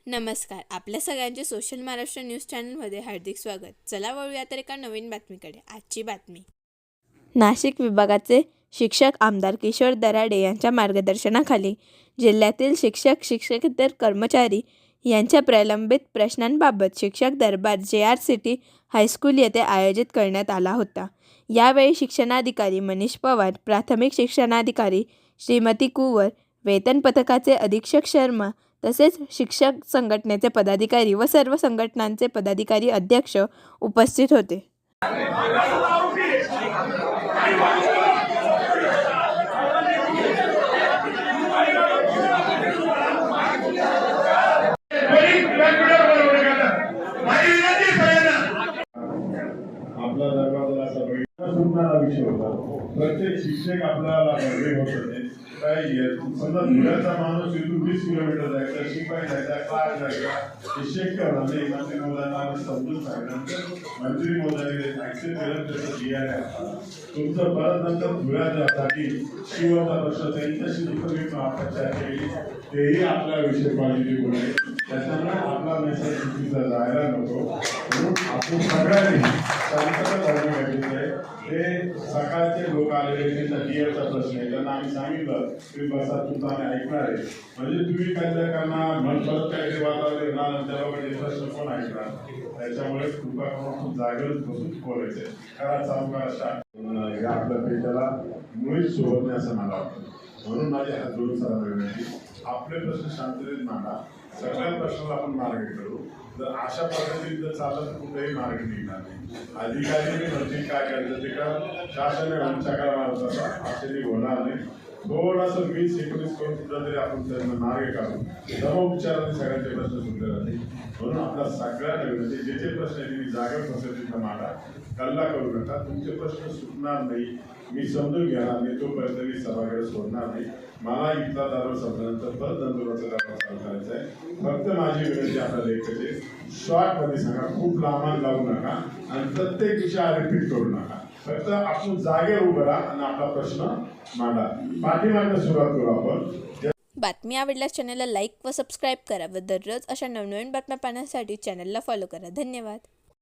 नमस्कार. आपल्या सगळ्यांचे सोशल महाराष्ट्र न्यूज चॅनलमध्ये हार्दिक स्वागत. चला वळूया तर एका नवीन बातमीकडे. आजची बातमी. नाशिक विभागाचे शिक्षक आमदार किशोर दराडे यांच्या मार्गदर्शनाखाली जिल्ह्यातील शिक्षक शिक्षकेतर कर्मचारी यांच्या प्रलंबित प्रश्नांबाबत शिक्षक दरबार JRCT हायस्कूल येथे आयोजित करण्यात आला होता. यावेळी शिक्षणाधिकारी मनीष पवार, प्राथमिक शिक्षणाधिकारी श्रीमती कुवर, वेतन पथकाचे अधीक्षक शर्मा तसेच शिक्षक संघटनेचे पदाधिकारी व सर्व संघटनांचे पदाधिकारी अध्यक्ष उपस्थित होते. आपला दरबार सुटणारा विषय होता. प्रत्येक शिक्षक आपल्याला होत होते. काही समजा धुळ्याचा माणूस इथून 20 किलोमीटर जायचा, शिपाई जायचा, क्लास जायचा, हे शक्य होणार नाही. मंत्री महोदयांना समजून सांगितल्यानंतर मंत्री महोदयांनी ऍक्सेप्ट केलं. त्याचं DRI तुमचं परत नंतर धुळ्यासाठी शिवचा प्रश्न त्यांच्याशी तुम्ही चर्चा केली, तेही आपल्या विषय पॉझिटिव्ह आहे. त्याच्यामुळे आपला मेसेज चुकीचा जायला नको म्हणून आपण सगळ्यांनी शांतता धरून गरजेचं आहे. ते सकाळचे लोक आलेले त्यांचा DRचा प्रश्न आहे, त्यांना आम्ही सांगितलं तुम्ही बसा, तुमचा आम्ही ऐकणार आहे. म्हणजे तुम्ही काय करणार परत काहीतरी वातावरण येणार आणि त्या लोकांचे प्रश्न कोण ऐकणार. त्याच्यामुळे कृपा करून खूप जागेवर बसून बोलायचे. करा चालू करा स्टार्ट. या आपल्या पेशाला मुळीच सोबत नाही असं मला वाटतं. म्हणून माझे हात जोडून सरांना विनंती, आपले प्रश्न शांततेत मांडा. सगळ्या प्रश्नाला आपण मार्ग काढू. जर अशा पद्धतीने जर चाललं तर कुठेही मार्ग निघणार नाही. अधिकारी म्हणजे काय करायचं ते का शासनाने आमच्याकडे मारत असा असे होणार नाही. थोडंसं 20-19 करून सुद्धा तरी आपण त्यांना मार्ग काढू. सर्व उपचाराने सगळ्यांचे प्रश्न सुटले जाते. म्हणून आपला सगळ्यांना विनंती, जे जे प्रश्न आहे तुम्ही जागेवर पद्धतीनं मांडा. कल्ला करू नका. तुमचे प्रश्न सुटणार नाही, मी समजून घेणार नाही, तोपर्यंत मी सभागृह सोडणार नाही. मला इथला दरबार संपल्यानंतर परत नंदुरबारचा दरबार चालू करायचा आहे. फक्त माझी विनंती आपल्याला एकच आहे, शॉर्ट मध्ये सांगा, खूप लांब लावू नका आणि प्रत्येक विषय रिपीट करू नका. फक्त आपण जागेवर उभं राहा आणि आपला प्रश्न मांडा. पाठीमागं सुरुवात करू आपण. बातमी आवडल्यास चॅनलला लाईक व सबस्क्राईब करा व दररोज अशा नवनवीन बातम्या पाहण्यासाठी चॅनलला फॉलो करा. धन्यवाद.